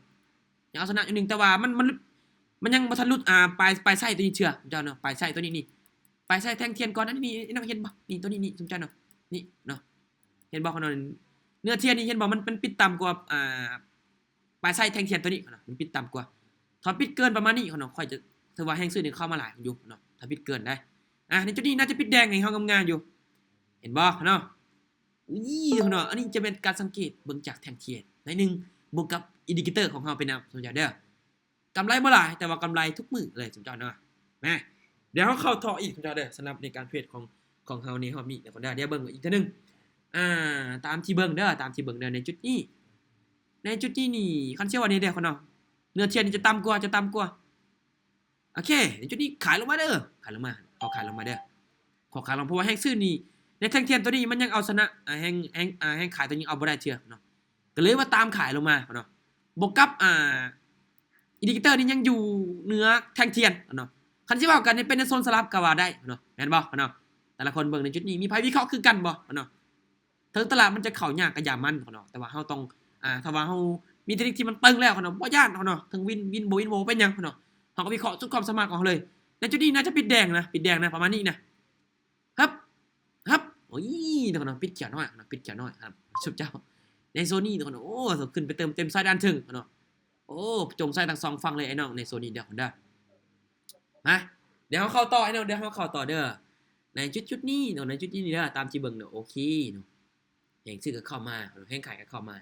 [SPEAKER 1] อยากเอาชนะอยู่นึงแต่ว่ามันยังบ่ทันรุดปลายไส้ตัวนี้เชื่อเจ้าเนาะปลายไส้ตัวนี้นี่ปลายไส้แท่งเทียนก่อนนั้นนี่น้องเห็นบ่นี่ตัวนี้นี่ซุมเจ้าเนาะนี่เนาะเห็นบ่เนาะเนื้อเทียนนี่เห็นบ่มันปิดต่ำกว่าปลายไส้แท่งเทียนตัวนี้เนาะมันปิดต่ำกว่าถ้าปิดเกินประมาณนี้เนาะค่อยจะถือว่าแฮงซื้อนี่เข้ามาหลายอยู่เนาะถ้าปิดเกินได้ในจุดนี้น่าจะปิดแดงให้เฮางามๆอยู่เห็นบ่เนาะเนาะอันนี้จะเป็นการสังเกตเบิ่งจากแท่งเทียนในนึงบวกกับอินดิเคเตอร์ของเฮาเป็นสมมุติเด้อกำไรบ่หลายแต่ว่ากำไรทุกมื้อเลยสมมุติเนาะแม่เดี๋ยวเฮาเข้าต่ออีกสมมุติเด้อสำหรับในการเทรดของเฮานี่เฮามีเดี๋ยวเดี๋ยวเบิ่งอีกเทื่อนึงตามที่เบิ่งเด้อในจุดนี้นี่คันเชื่อว่านี่เด้อคนเนาะเนื้อเทียนนี่จะต่ำกว่าโอเคในจุดนี้ขายลงมาเด้อขายลงมาขอขายลงมาเด้อขอขายลงเพราะว่าแฮงซื้อนี่ในแท่งเทียนตัวนี้มันยังเอาชนะแฮงขายตัวนี้เอาบ่ได้เชื่อเนาะก็เลยว่าตามขายลงมาเนาะบวกกับอินดิเคเตอร์นี่ยังอยู่เหนือแท่งเทียนเนาะคันสิว่ากันนี่เป็นในโซนสลับก็ว่าได้เนาะแม่นบ่เนาะแต่ละคนเบิ่งในจุดนี้มีไผวิเคราะห์คือกันบ่เนาะถึงตลาดมันจะเข้ายากก็อย่ามันเนาะแต่ว่าเฮาต้องถ้าว่าเฮามีเทคนิคที่มันตึงแล้วเนาะบ่ย่านเนาะถึงวินโบเป็นหยังเนาะเฮาก็วิเคราะห์สุดความสามารถของเฮาเลยในจุดนี้น่าจะปิดแดงนะประมาณนี้นะครับโอ้ยเนาะปิดเขียวน้อยครับสุดเจ้าในโซนนี้เนาะโอ้ขึ้นไปเต็มไส้ด้านถึงเนาะโอ้จงไส้ทั้ง2ฝั่งเลยไอ้น้องในโซนนี้เดี๋ยวเด้อมาเดี๋ยวเฮาเข้าต่อไอ้น้องเดี๋ยวเฮาเข้าต่อเด้อในจุดนี้เนาะในจุดนี้เด้อตามที่เบิ่งเนาะโอเคเนาะแห่งซื้อก็เข้ามาแห่งขายก็เข้ามา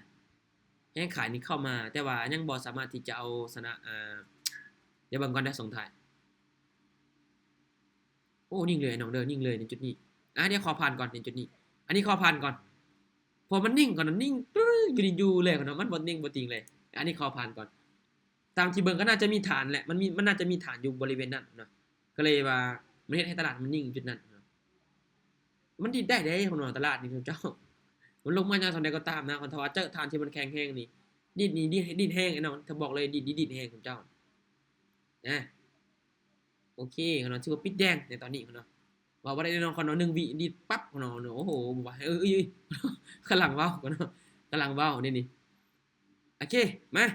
[SPEAKER 1] แห่งขายนี่เข้ามาแต่ว่ายังบ่สามารถที่จะเอาชนะเดี๋ยวเบิ่งก่อนได้ส่งท้ายโอ้นิ่งเลยน้องเด้อนิ่งเลยในจุดนี้เดี๋ยวขอผ่านก่อนในจุดนี้อันนี้ขอผ่านก่อนพอมันนิ่งก่อนนิ่งอยู่เลยก่อนเนาะมันบ่นิ่งบ่จริงเลยอันนี้ขอผ่านก่อนตามที่เบิ่งก็น่าจะมีฐานแหละมันน่าจะมีฐานอยู่บริเวณนั้นเนาะก็เลยว่ามันเฮ็ดให้ตลาดมันนิ่งจุดนั้นมันดิดได้เด้ของตลาดนี่เจ้ามันลงมาจากทางใดก็ตามนะคนทว่าเจอทานที่มันแข็งแห้งนี่ดิดแห้งไอ้น้องถ้าบอกเลยดิดแห้งของเจ้านะ โอเคขนาดชื่อว่าปิดแดงในตอนนี้ขนาดว่าบ่ได้น้องขนาด1วิดีปั๊บขนาดโอ้โหว่าข้างหลังเว้าขนาดกำลังเว้านี่โอเคมา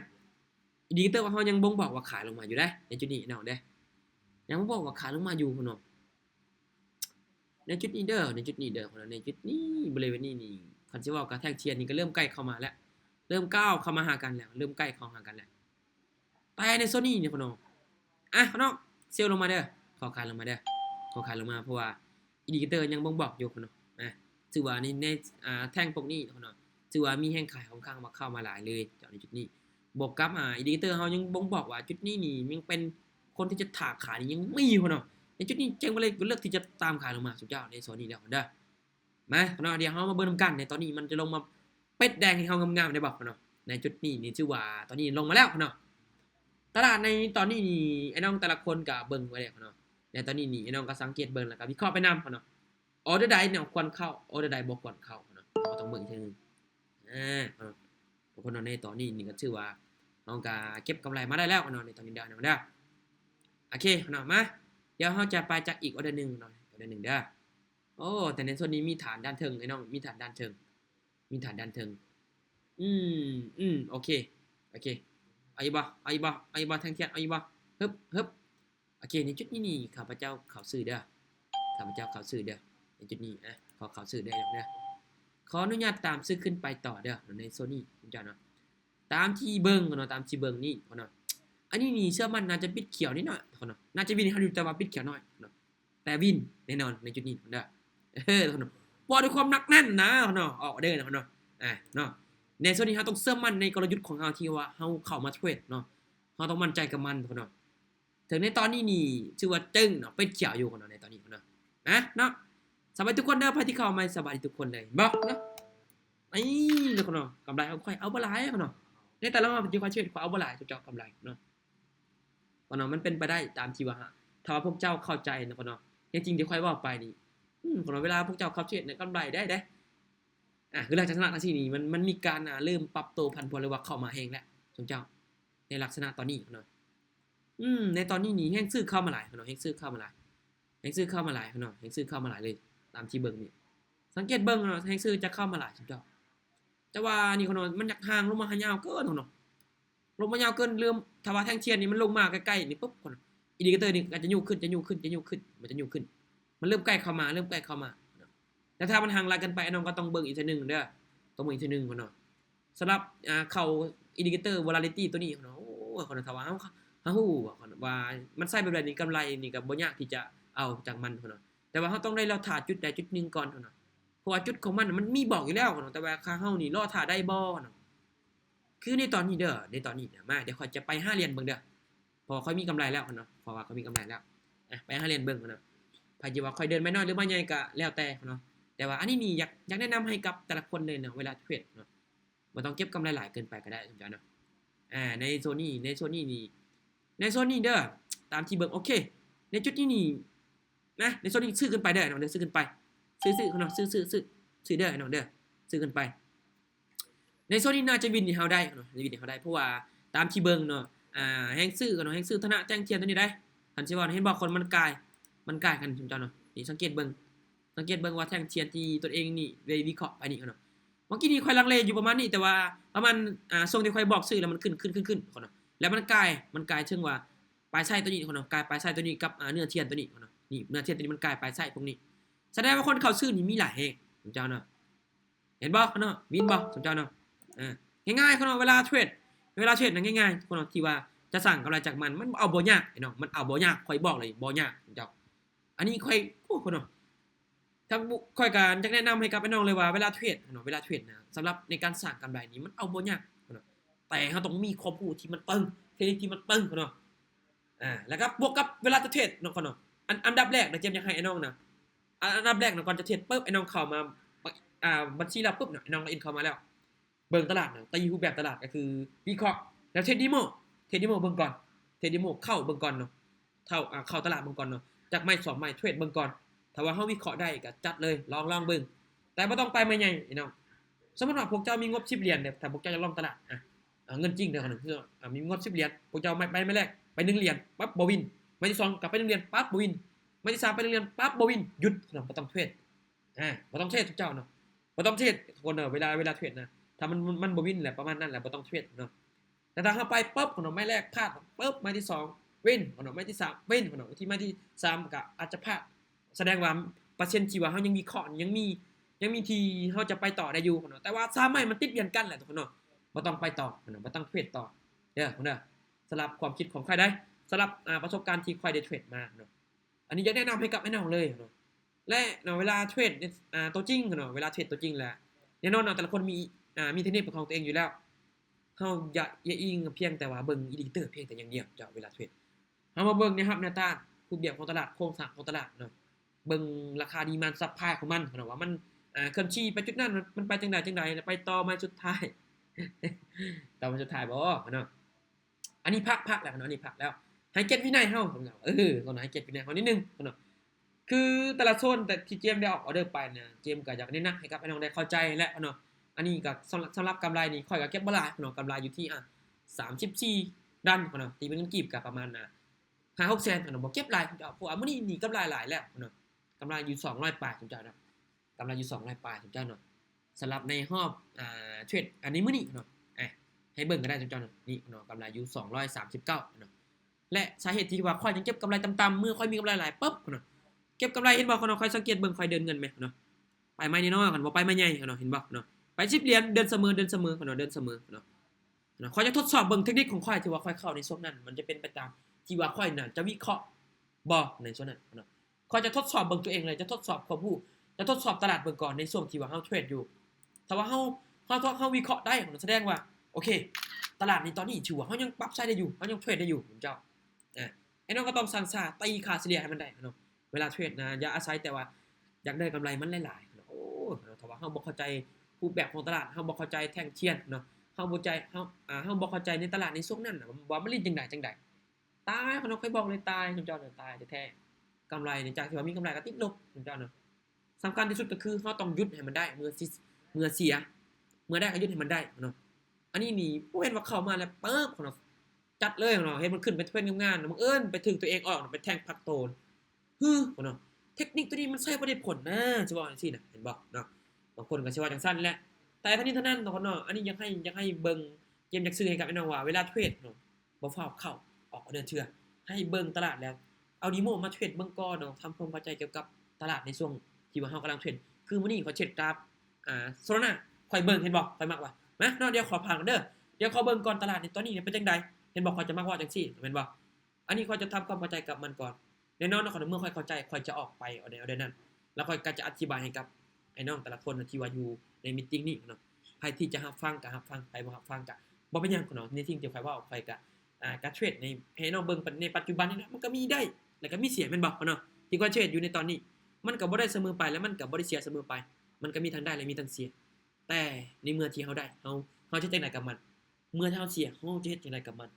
[SPEAKER 1] อินดิเคเตอร์ว่าเฮายังบ่งบอกว่าขายลงมาอยู่ได้ในจุดนี้น้องเด้ยังบ่บอกว่าขายลงมาอยู่ขนาดในจุดนี้เด้อในจุดนี้เด้อขนาดในจุดนี้บริเวณนี้นี่คันสิเว้ากับแท่งเทียนนี่ก็เริ่มใกล้เข้ามาแล้วเริ่มก้าวเข้ามาหากันแล้วเริ่มใกล้เข้าหากันแล้วแต่ในโซนนี้นี่ขนาดขนาดเซลลลงมาเด้อขอขายลงมาเด้อขอขายลงมาเพราะว่าอินดิเคเตอร์ยังบ่งบอกอยู่ขนาดถือว่าในแท่งพวกนี้ขนาดถือว่ามีแห่งขายค่อนข้างมาเข้ามาหลายเลยจากในจุดนี้บวกกับอินดิเคเตอร์เฮายังบ่งบอกว่าจุดนี้นี่ยังเป็นคนที่จะถากขายนี่ยังมีอยู่เนาะในจุดนี้เจ๊งบ่เลยเลือกที่จะตามขายลงมาสุดยอดในโซนนี้แล้วเด้อมาเนาะเดี๋ยวเฮามาเบิ่งนำกันในตอนนี้มันจะลงมาเป็ดแดงให้เฮางามๆได้บ่เนาะในจุดนี้นี่ชื่อว่าตอนนี้ลงมาแล้วเนาะตลาดในตอนนี้นี่ไอ้น้องแต่ละคนก็เบิ่งไว้แล้วเนาะในตอนนี้นี่ไอ้น้องก็สังเกตเบิ่งแล้วก็วิเคราะห์ไปนำเนาะออเดอร์ใดเนี่ยควรเข้าออเดอร์ใดบ่ควรเข้าเนาะเราต้องเบิ่งอีกทีนึงทุกคนเนาะในตอนนี้นี่ก็ชื่อว่าน้องก็เก็บกำไรมาได้แล้วเนาะในตอนนี้เด้อเนาะโอเคเนาะมาเดี๋ยวเฮาจะไปจากอีกออเดอร์นึงเนาะออเดอร์นึงเด้อโอ้แต่ในส่วนนี้มีฐานด้านเทิงไอ้น้องมีฐานด้านเทิงมีฐานด้านเทิงโอเคเอาอีบ่แท่งเทียนเอาอีบ่ฮึบโอเคในจุดนี้นี่ข้าพเจ้าเข้าซื้อเด้อข้าพเจ้าเข้าซื้อเด้อในจุดนี้ขอเข้าซื้อได้เด้อขออนุญาตตามซื้อขึ้นไปต่อเด้อในโซนนี้คุณจ้าเนาะตามที่เบิ่งเนาะตามที่เบิ่งนี่เนาะอันนี้นี่เชื่อมันน่าจะปิดเขียวนิดหน่อยเนาะน่าจะวินให้ดูแต่ว่าปิดเขียวน้อยเนาะแต่วินแน่นอนในจุดนี้เด้อเนาะบ่ด้วยความหนักแน่นนะเนาะออกเด้อเนาะเนาะในโซนนี้เฮาต้องเชื่อมั่นในกลยุทธ์ของเฮาที่ว่าเฮาเข้ามาเทรดเนาะเฮาต้องมั่นใจกับมันเนาะถึงในตอนนี้นี่ชื่อว่าจึ้งเนาะเป็นเขียวอยู่เนาะในตอนนี้เนาะเนาะสบายทุกคนเด้อใครที่เข้ามาสบายทุกคนเลยบ่เนาะเนาะเนาะกำไรเอาค่อยเอาบ่หลายเนาะในแต่ละวันที่ค่อยเทรดค่อยเอาบ่หลายเจ้ากำไรเนาะเนาะมันเป็นไปได้ตามที่ว่าถ้าพวกเจ้าเข้าใจเนาะเนาะจริงๆที่ค่อยว่าไปนี่เนาะเวลาพวกเจ้าเข้าเทรดเนี่ยกำไรได้คือหลังจากนั้นที่นี่มันมีการเริ่มปรับตัวพันธุ์พลหรือว่าเข้ามาแฮงแล้วสมเจ้าในลักษณะตอนนี้เนาะในตอนนี้นี่แฮงซื้อเข้ามาหลายเนาะแฮงซื้อเข้ามาหลายเนาะแฮงซื้อเข้ามาหลายเลยตามที่เบิ่งนี่สังเกตเบิ่งเนาะแฮงซื้อจะเข้ามาหลายสมเจ้าแต่ว่านี่เนาะมันอยากห่างลงมาหายาวเกินเนาะลงมายาวเกินเริ่มถ้าว่าแท่งเทียนนี่มันลงมาใกล้ๆนี่ปุ๊บอินดิเคเตอร์นี่ก็จะยู่ขึ้นมันจะยู่ขึ้นมันเริ่มใกล้เข้ามาแต่ถ้ามันห่างไกลกันไปน้องก็ต้องเบิ่งอีกทีนึงเด้อต้องเบิ่งอีกทีนึงเนาะสำหรับเข้าอินดิเคเตอร์ volatility ตัวนี้เนาะโอ้คนถ้าว่าเฮาฮู้ว่ามันใช้แบบนี้กำไรนี่ก็บ่ยากที่จะเอาจากมันเนาะแต่ว่าเฮาต้องได้รอท่าจุดใดจุดนึงก่อนเนาะเพราะว่าจุดของมันมีบอกอยู่แล้วเนาะแต่ว่าค่าเฮานี่รอท่าได้บ่เนาะคือในตอนนี้เด้อในตอนนี้มาเดี๋ยวค่อยจะไป5เหรียญเบิ่งเด้อพอค่อยมีกำไรแล้วเนาะเพราะว่าเขามีกำไรแล้วไป5เหรียญเบิ่งเนาะไผสิว่าค่อยเดินไม่น้อยหรือไม่ใหญ่ก็แล้วแต่เนาะแต่ว่าอันนี้นี่อยากแนะนำให้กับแต่ละคนเลยเนาะเวลาเทรดเนาะบ่ต้องเก็บกำไรหลายเกินไปก็ได้สมจ้าเนาะในโซนนี้นี่เด้อตามที่เบิ่งโอเคในจุดนี้นี่นะในโซนนี้ซื้อขึ้นไปเด้อเนาะซื้อขึ้นไปซื้อเนาะซื้อเด้อเนาะเด้อซื้อขึ้นไปในโซนนี้น่าจะวินให้เฮาได้เนาะวินให้เฮาได้เพราะว่าตามที่เบิ่งเนาะแฮงซื้อเนาะแฮงซื้อธนะแจ้งเทียนตัวนี้ได้ท่านสิว่าเห็นบ่คนมันกายกันสมจ้าเนาะนี่สังเกตเบิ่งว่าแท่งเทียนที่ตัวเองนี่ได้วิเคราะห์ไปนี่เนาะเมื่อกี้นี่ค่อยลังเลอยู่ประมาณนี้แต่ว่าประมาณทรงที่ค่อยบอกซื้อแล้วมันขึ้นเนาะแล้วมันกลายเชิงว่าปลายไส้ตัวนี้เนาะกลายปลายไส้ตัวนี้กับเนื้อเทียนตัวนี้เนาะนี่เนื้อเทียนตัวนี้มันกลายปลายไส้พวกนี้แสดงว่าคนเข้าซื้อนี่มีหลายแฮงสมเจ้าเนาะเห็นบ่เนาะวินบ่สมเจ้าเนาะง่ายๆเนาะเวลาเทรดนะง่ายๆเนาะที่ว่าจะสั่งกำไรจากมันเอาบ่ยากเนาะมันเอาบ่ยากค่อยบอกเลยบ่ยากสมเจ้าอันนี้ค่อยเนาะถ้าค่อยการจะแนะนำให้กับพี่น้องเลยว่าเวลาเทรดเนาะนะสำหรับในการสร้างกำไรนี้มันเอาบ่ยากเนาะแต่เฮาต้องมีความรู้ที่มันตึงเทคนิคที่มันตึงเนาะแล้วก็บวกกับเวลาจะเทรดเนาะเนาะอันดับแรกนะเจมอยากให้ไอ้น้องนะอันดับแรกเนาะก่อนจะเทรดปึ๊บไอ้น้องเข้ามาบัญชีเราปึ๊บเนาะไอ้น้องล็อกอินเข้ามาแล้วเบิ่งตลาดเนาะตีรูปแบบตลาดก็คือวิเคราะห์แล้วเทรดดิโมเบิ่งก่อนเทรดดิโมเข้าเบิ่งก่อนเนาะเข้าตลาดเบิ่งก่อนเนาะจากไม้2ไม้เทรดเบิ่งก่อนถ้าว่าเฮาวิเคราะห์ได้ก็จัดเลยลองเบิ่งแต่บ่ต้องไปไม่ใหญ่พี่น้องสมมุติว่าพวกเจ้ามีงบ10เหรียญเด้อถ้าพวกเจ้าจะลองตลาดเงินจริงเด้อคือมีงบ10เหรียญพวกเจ้าไม่แรกไป1เหรียญปั๊บบ่วิน ไม้ที่2กลับไปโรงเรียนปั๊บบ่วินไม้ที่3ไปโรงเรียนปั๊บบ่วินหยุดเนาะบ่ต้องเทรดบ่ต้องเทรดทุกเจ้าเนาะบ่ต้องเทรดทุกคนเนาะเวลาเทรดนะถ้ามันบ่วินแหละประมาณนั้นแหละบ่ต้องเทรดเนาะแต่ถ้าเฮาไปปุ๊บเนาะไม้แรกพลาดปุ๊บไม้ที่2วินเนาะไม้ที่3วินเนาะที่ไม้ที่3ก็อาจจะพลาดแสดงว่าเปอร์เซ็นต์ที่ว่าเฮายังมีข้อยังมีที่เฮาจะไปต่อได้อยู่เนาะแต่ว่า3ไม้มันติดเวียนกันแหละทุกคนเนาะบ่ต้องไปต่อเนาะบ่ต้องเทรดต่อเด้อสำหรับความคิดของใครได้สำหรับประสบการณ์ที่ค่อยได้เทรดมาเนาะอันนี้อยากแนะนำให้กับไอ้น้องเลยเนาะและเนาะเวลาเทรดตัวจริงเนาะเวลาเทรดตัวจริงแหละแน่นอนเนาะแต่ละคนมีเทคนิคเป็นของตัวเองอยู่แล้วเฮาอย่าอิงเพียงแต่ว่าเบิ่งอินดิเคเตอร์เพียงแต่อย่างเดียวเจ้าเวลาเทรดเฮามาเบิ่งนะครับหน้าตารูปแบบของตลาดโครงสร้างของตลาดเนาะเบิ่งราคาดีมานด์ซัพพลายของมันเนาะว่ามันเคลื่อนที่ไปจุดนั้นมันไปจังไดไปต่อมาจุดท้าย ต่อมาจุดท้ายบ่เนาะอันนี้พักแล้วเนาะอันนี้พักแล้วให้เก็ตวินัยเฮาของเราก่อนให้เก็ตวินัยเฮานิดนึงเนาะคือแต่ละโซนแต่ที่เจมได้ออกออเดอร์ไปเนี่ยเจมก็อยากแนะนำให้กับพี่น้องได้เข้าใจและเนาะอันนี้ก็สำหรับกำไรนี่ค่อยก็เก็บบ่หลายเนาะกำไรอยู่ที่34ดันเนาะตีเป็นเงินกีบก็ประมาณ5-6 แสนเนาะบ่เก็บหลายเจ้าเพราะว่ามื้อนี้นี่กำไรหลายแล้วเนาะกำไรอยู่200ปลายเจ้าเนาะกำไรอยู่200ปลายเจ้าเนาะสำหรับในรอบเทรดอันนี้มื้อนี้เนาะให้เบิ่งก็ได้เจ้าเนาะนี่เนาะกำไรอยู่239เนาะและสาเหตุที่ว่าค่อยยังเก็บกำไรต่ำๆเมื่อค่อยมีกำไรหลายปุ๊บเนาะเก็บกำไรเห็นบ่เนาะค่อยสังเกตเบิ่งค่อยเดินเงินมั้ยเนาะไปไม้น้อยๆกันบ่ไปไม้ใหญ่เนาะเห็นบ่เนาะไป10เหรียญเดินเสมอเนาะเดินเสมอเนาะค่อยจะทดสอบเบิ่งเทคนิคของค่อยที่ว่าค่อยเข้าในช่วงนั้นมันจะเป็นไปตามที่ว่าค่อยน่ะจะวิเคราะห์บ่ในช่วงนั้นเนาะค่อยจะทดสอบเบิ่งตัวเองเลยจะทดสอบความรู้จะทดสอบตลาดเบิ่งก่อนในช่วงที่ว่าเฮาเทรดอยู่ถ้าว่าเฮาวิเคราะห์ได้แสดงว่าโอเคตลาดนี้ตอนนี้ถือว่าเฮายังปรับใช้ได้อยู่เฮายังเทรดได้อยู่เจ้าไอ้น้องก็ต้องสั่งซ่าตีค่าเฉลี่ยให้มันได้เนาะเวลาเทรดนะอย่าอาศัยแต่ว่าอยากได้กำไรมันหลายๆเนาะโอ้ถ้าว่าเฮาบ่เข้าใจรูปแบบของตลาดเฮาบ่เข้าใจแท่งเทียนเนาะเฮาบ่เข้าใจในตลาดในช่วงนั้นน่ะว่ามันเล่นจังไดตายเนาะค่อยบอกเลยตายเจ้าเนาะตายแท้ๆกำไรเนี่ยจากที่ว่ามีกำไรก็ติดลบเจ้าเนาะสำคัญที่สุดก็คือเฮาต้องหยุดให้มันได้เมื่อเสียเมื่อได้ก็หยุดให้มันได้เนาะอันนี้นี่บ่เห็นว่าเข้ามาแล้วปึ๊บเนาะจัดเลยเนาะเห็นมันขึ้นไปเทรนงานๆบังเอิญไปถึงตัวเองออกไปแทงพักโตนเนาะเทคนิคตัวนี้มันใช้บ่ได้ผลนะสิว่าจังซี่น่ะเห็นบ่เนาะบางคนก็สิว่าจังซั่นแหละแต่ทั้งนี้ทั้งนั้นเนาะอันนี้อยากให้เบิ่งเกมอยากซื้อให้กับไอ้น้องว่าเวลาเทรดเนาะบ่ฟ้าวเข้าออกเดินเชื่อให้เบิ่งตลาดแล้วเอาดีโมมาเทรดเบิ่งก่อนเนาะทำความเข้าใจเกี่ยวกับตลาดในช่วงที่ว่าเฮากำลังเทรดคือมื้อนี้ขอเทรดกราฟโซลาร่าค่อยเบิ่งเห็นบ่ค่อยมักว่ามาเนาะเดี๋ยวขอผ่านก่อนเด้อเดี๋ยวขอเบิ่งก่อนตลาดนี่ตอนนี้เป็นจังได๋เห็นบ่ค่อยจะมักว่าจังซี่แม่นบ่อันนี้ค่อยจะทำความเข้าใจกับมันก่อนแน่นอนเนาะเมื่อค่อยเข้าใจค่อยจะออกไปเอาเดี๋ยวนั้นแล้วค่อยก็จะอธิบายให้กับไอ้น้องแต่ละคนที่ว่าอยู่ในมีตติ้งนี้เนาะใครที่จะรับฟังก็รับฟังใครบ่รับฟังก็บ่เป็นหยังเนาะในสิ่งที่ค่อยเว้าค่อยก็การเทรดในให้น้องเบิ่งในปัจจุบันนี่นะมันก็มีได้แล้วก็มีเสียแม่นบ่เนาะที่ค่อยเทรดอยู่ในตอนนี้มันก็บ่ได้เสมอไปแล้วมันก็บ่ได้เสียเสมอไปมันก็มีทั้งได้และมีทั้งเสียแต่ในเมื่อที่เฮาได้เฮาจะจังได๋กับมันเมื่อเฮาเสียเฮาจะเฮ็ดจังได๋กับมัน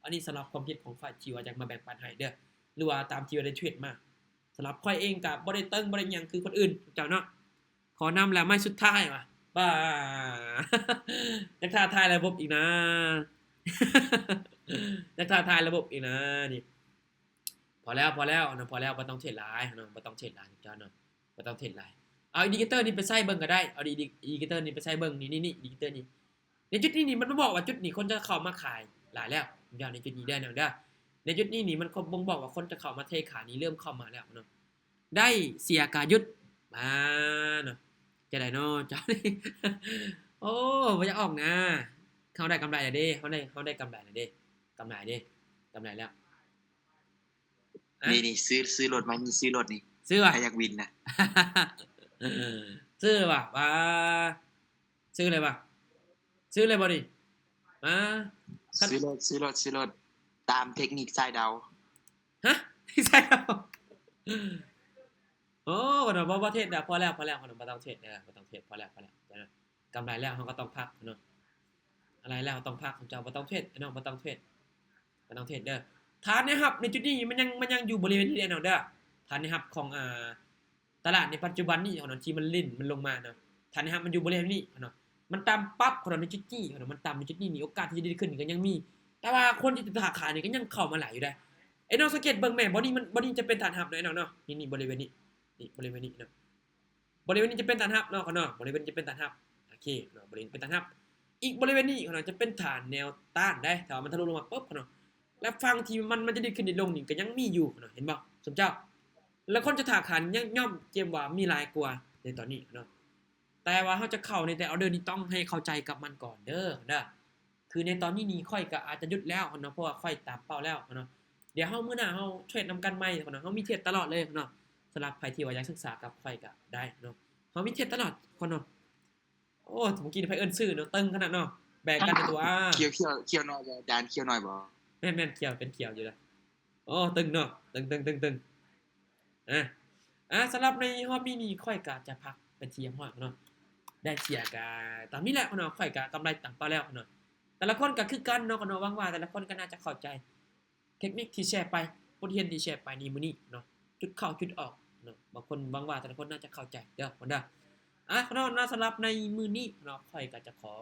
[SPEAKER 1] อันนี้สำหรับความคิดของฝ่ายที่ว่าอยากมาแบ่งปันให้เด้อหรือว่าตามที่ว่าได้เทรดมาสำหรับค่อยเองก็บ่ได้เติงบ่ได้หยังคือคนอื่นเจ้าเนาะขอนำแล้วไม้สุดท้ายว่ะบ้า อยากท้าทายระบบอีกนะ อยากท้าทายระบบอีกนะนี่พอแล้วเนาะพอแล้วบ่ต้องเทรดหลายเนาะบ่ต้องเทรดหลายเจ้าเนาะบ่ต้องเทรดหลายเอาอินดิเคเตอร์นี่ไปใส่เบิ่งก็ได้เอาอินดิเคเตอร์นี่ไปใส่เบิ่งนี่อินดิเคเตอร์นี่ในจุดนี้นี่มันบ่บอกว่าจุดนี้คนจะเข้ามาขายหลายแล้วเจ้าในจุดนี้ได้เด้อในจุดนี้นี่มันบ่งบอกว่าคนจะเข้ามาเทขายนี่เริ่มเข้ามาแล้วเนาะได้เสียกาหยุดมาเนาะจะได้เนาะเจ้านี่ โอ้บ่อยากออกนะเขาได้กำไรแล้วเด้เขาได้กำไรแล้วเด้กำไรแล้ว
[SPEAKER 2] นี่ซื้อรถมานี่ซื้อรถนี่
[SPEAKER 1] ซื้อว่ะ
[SPEAKER 2] ใครอยากวินนะ
[SPEAKER 1] ซื้อว่ะว่าซื้อเลยว่ะซื้อเลยบ่ดิมา
[SPEAKER 2] ซื้อรถตามเทคนิคสายดาว
[SPEAKER 1] ฮะใช่แล้วโอ้เนาะบ่เทศแล้วพอแล้วบ่ต้องเทศบ่ต้องเทศพอแล้วกำไรแล้วเฮาก็ต้องพักเนาะอะไรแล้วต้องพักเจ้าบ่ต้องเทศเนาะบ่ต้องเทศเด้อฐานนะครับในจุดนี้มันยังอยู่บริเวณนี้เนาะเด้อฐานนะครับของตลาดในปัจจุบันนี้เนาะที่มันลิ่นมันลงมาเนาะฐานนะครับมันอยู่บริเวณนี้เนาะมันต่ำปั๊บในจุดนี้เนาะมันต่ำในจุดนี้นี่โอกาสที่จะดีขึ้นก็ยังมีแต่ว่าคนที่จะขายนี่ก็ยังเข้ามาหลายอยู่ได้ ไอ้น้องสังเกตเบิ่งแม่บ่นี่จะเป็นฐานทัพเนาะไอ้น้องเนาะนี่บริเวณนี้นี่บริเวณนี้เนาะบริเวณนี้จะเป็นฐานทัพเนาะเขาเนาะบริเวณจะเป็นฐานทัพโอเคเนาะบริเวณเป็นฐานทัพอีกบริเวณนี้เขาเนาะจะเป็นฐานแนวต้านได้ถ้ามันทะลุลงมาปุ๊บเขาเนาะแล้วฝั่งที่มันจะดิ้นขึ้นดิ้นลงนี่ก็ยังมีอยู่เขาเนาะเห็นบ่สมเจ้าแล้วคนจะถากขันย่อมเจมว่ามีหลายกว่าในตอนนี้เนาะแต่ว่าเขาจะเข้าในแต่เอาเดินนี่ต้องให้เข้าใจกับมันก่อนเด้อคือในตอนนี้นี่ค่อยก็อาจจะหยุดแล้วเนาะเพราะว่าค่อยตามเป้าแล้วเนาะเดี๋ยวเฮามื้อหน้าเฮาเทรดนำกันใหม่เนาะเฮามีเทรดตลอดเลยเนาะสำหรับใครที่ว่าอยากศึกษากับค่อยก็ได้เนาะเฮามีเทรดตลอดคนเนาะโอ้เมื่อกี้ไผเอิ้นชื่อเนาะตึงขนาดเนาะแบ่งกันตัว
[SPEAKER 2] เคียวหน่อยบ่จานเคียวหน่อยบ่
[SPEAKER 1] แม่นเขียวเป็นเขียวอยู่แล้วโอ้ตึงเนาะตึงสำหรับในรอบนี้นี่ค่อยก็จะพักเป็นทีมฮอดเนาะได้เชียร์ก็ตามนี้แหละเนาะค่อยก็กำไรตามเป้าแล้วเนาะแต่ละคนก็คือกันเนาะหวังว่าแต่ละคนก็น่าจะเข้าใจเทคนิคที่แชร์ไปบทเรียนที่แชร์ไปนี่มื้อนี้เนาะจุดเข้าจุดออกเนาะบางคนหวังว่าแต่ละคนน่าจะเข้าใจเด้อเนาะเนาะสำหรับในมื้อนี้เนาะค่อยก็จะขอ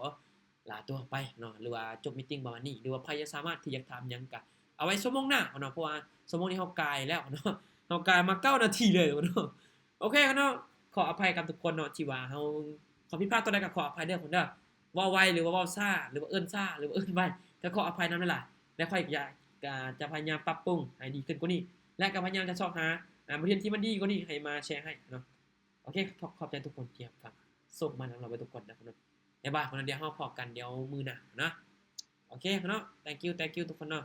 [SPEAKER 1] ลาตัวไปเนาะหรือว่าจบมีตติ้งประมาณนี้หรือว่าใครจะสามารถที่อยากถามหยังก็เอาไว้ชั่วโมงหน้าเนาะเพราะว่าชั่วโมงนี้เฮากายแล้วเนาะเฮากายมา9นาทีเลยเนาะโอเคเนาะขออภัยกับทุกคนเนาะที่ว่าเฮาขอผิดพลาดตัวใดก็ขออภัยเด้อคนเด้อว่าไวหรือว่าเว้าซ่าหรือว่าเอิ้นซ่าหรือว่าเอิ้นไวก็ขออภัยนำนั่นล่ะและค่อยจะพยายามปรับปรุงให้ดีขึ้นกว่านี้และก็พยายามจะเสาะหาบทเรียนที่มันดีกว่านี้ให้มาแชร์ให้เนาะโอเคขอบใจทุกคนที่รับฟังส่งมาให้เราไว้ทุกคนนะครับเนาะบ๊ายบายคนนั้นเดียวเฮาพอกันเดี๋ยวมื้อหน้าเนาะโอเคเนาะ thank you ทุกคนเนาะ